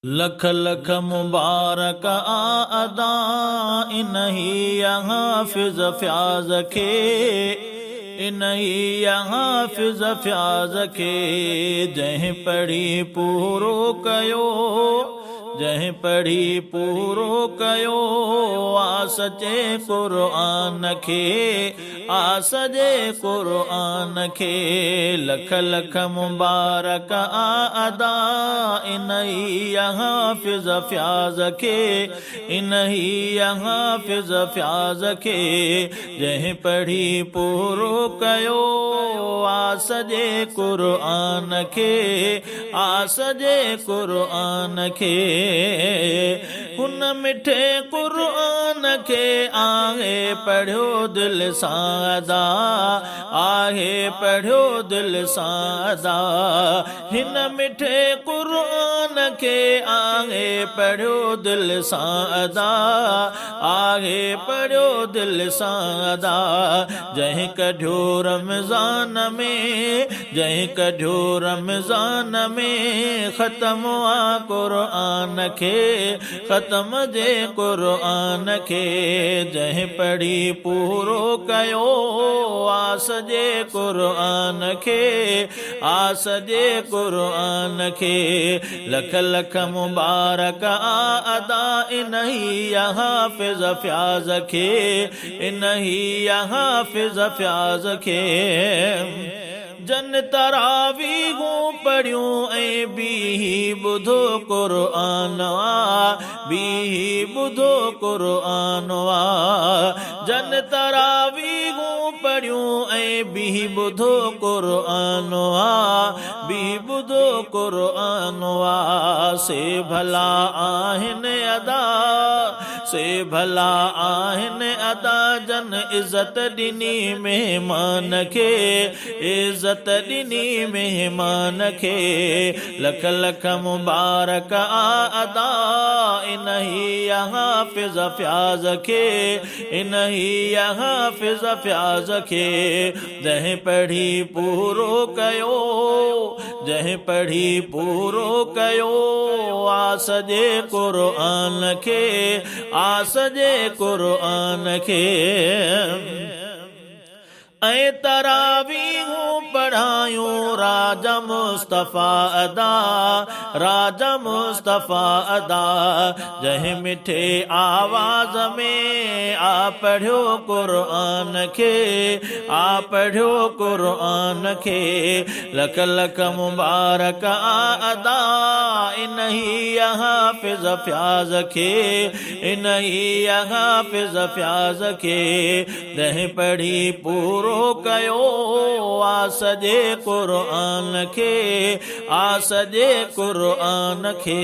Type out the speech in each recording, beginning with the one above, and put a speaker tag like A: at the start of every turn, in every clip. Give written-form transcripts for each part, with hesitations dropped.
A: लख लख मुबारक अदा इन्ही हाफिज फ्याज खे, इन्ही हाफिज फ्याज खे जंहिं पढ़ी पूरो कयो, जंहिं पढ़ी पूरो कयो आ सचे क़ुरान खे, आ सजे क़ुरान खे। लख लख मुबारक अदा इन्ही हाफिज फ्याज खे, इन्ही हाफिज फ्याज खे जंहिं पढ़ी पूरो कयो आ सजे क़ुरान खे, आ सजे क़ुरान खे। हुन मिठे क़ुरान खे आहे पढ़ियो दिल सां अदा, आहे पढ़ियो दिल सां अदा। हिन मिठे क़ुरान खे आहे पढ़ियो दिल सां अदा, आहे पढ़ियो दिल सां अदा। जंहिं कढियो रमज़ान में, जंहिं कढियो रमज़ान में ख़त्म आ क़ुरान खे, ख़त्म जे क़ुरान खे। जंहिं पढ़ी पूरो कयो आ सजे क़ुरान खे, आ सजे क़ुरान खे। लख लख मुबारक अदा इन्ही हाफिज फ्याज खे, इन्ही हाफिज फ्याज खे। जन तरावीहूं पढ़ियूं ऐं बीही ॿुधो क़ुरान आ, बीही ॿुधो क़ुरान आ। जन तरावीहूं पढ़ियूं ऐं बीही ॿुधो क़ुरान आ, बीही ॿुधो क़ुरान आ। से भला आहिनि अदा, से भला आहिनि अदा जन इज़त ॾिनी महिमान खे, इज़त ॾिनी महिमान खे। लख लख मुबारक अदा इन्ही हाफिज फ्याज खे, इन्ही हाफिज फ्याज खे। जंहिं पढ़ी पूरो कयो, जंहिं पढ़ी पूरो कयो आ सजे क़ुरान खे, आ सजे क़ुरान खे। ऐं तरावीहूं पढ़ायूं राजा मुस्तफ़ा अदा, राजा मुस्तफ़ा अदा। जंहिं मिठे आवाज़ में आ पढ़ियो क़ुरान खे, आ पढ़ियो क़ुरान खे। लख लख मुबारक अदा इन्ही हाफिज फ्याज खे, इन्ही हाफिज फ्याज खे। जंहिं पढ़ी पूरो कयो आ सजे क़ुरान खे, आ सजे क़ुरान खे।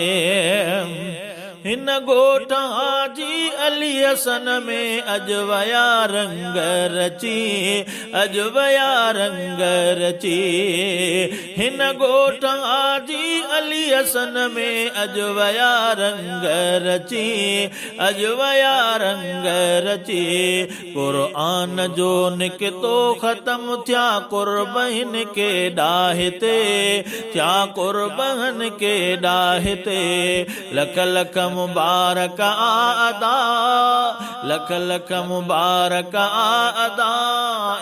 A: हिन ॻोठ हाजी अली हसन में अॼु वया रंग रची, अॼु वया रंग रची। हिन ॻोठ हाजी अली हसन में अॼु वया रंग रची, अॼु वया रंग रची। क़ुरान जो निकितो ख़त्म थिया क़ुर्बन के ॾाहिते, थिया क़ुर्बन के ॾाहिते। लख लख मुबारक अदा, लख लख मुबारक अदा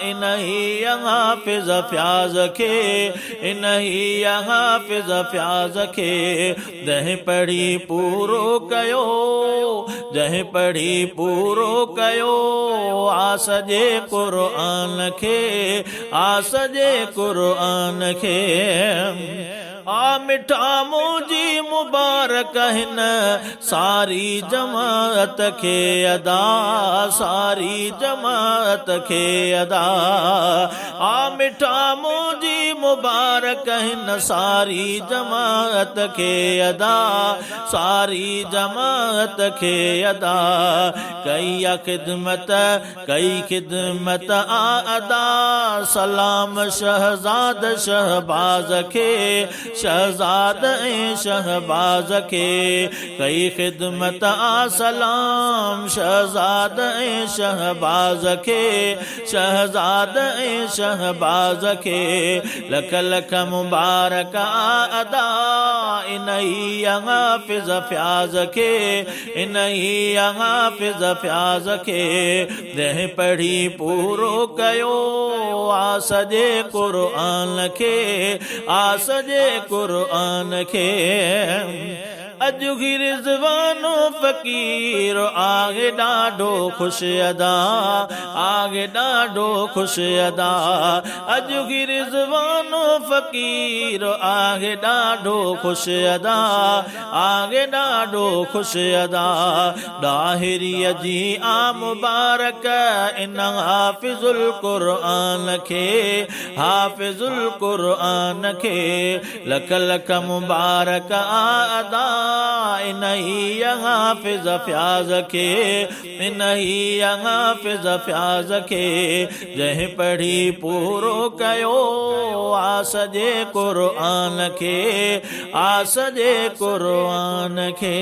A: इन्ही हाफिज फ्याज खे, इन्ही हाफिज फ्याज खे। जंहिं पढ़ी पूरो कयो, जंहिं पढ़ी पूरो कयो आ सजे क़ुरान खे, आ सजे क़ुरान खे। आ मिठा मुंहिंजी मुबारक हिन सारी जमात खे अदा, सारी जमात खे अदा। आ मिठा मुंहिंजी मुबारक हिन सारी जमात खे अदा, सारी जमात खे अदा। कई ख़िदमत, कई ख़िदमत अदा। सलाम शहजाद शहबाज खे, शहज़ाद ऐं शहबाज खे कई ख़िदमत आ सलाम शहज़ाद ऐं शहबाज खे शहज़ाद ऐं शहबाज खे लख लख मुबारक अदा इन्ही हाफ़िज़ फ़याज़ खे इन्ही हाफ़िज़ फ़याज़ खे जंहिं पढ़ी पूरो कयो आ सॼे क़ुर्आन खे आ सॼे क़ुर्आन खे अॼु ही रिज़वानो फ़क़ीर आहे ॾाढो ख़ुशि अदा आहे ॾाढो ख़ुशि अदा अॼु ही रिज़वानो फ़क़ीर आहे ॾाढो ख़ुशि अदा आहे ॾाढो ख़ुशि अदा ॾाहिरीअ जी आ मुबारक इन हाफ़िज़ुल क़ुर्आन खे हाफ़िज़ुल क़ुर्आन खे लख लख मुबारक अदा इन्ही हाफ़िज़ फ़याज़ खे इन्ही हाफ़िज़ फ़याज़ खे जंहिं पढ़ी पूरो कयो आ सॼे क़ुर्आन खे आ सॼे क़ुर्आन खे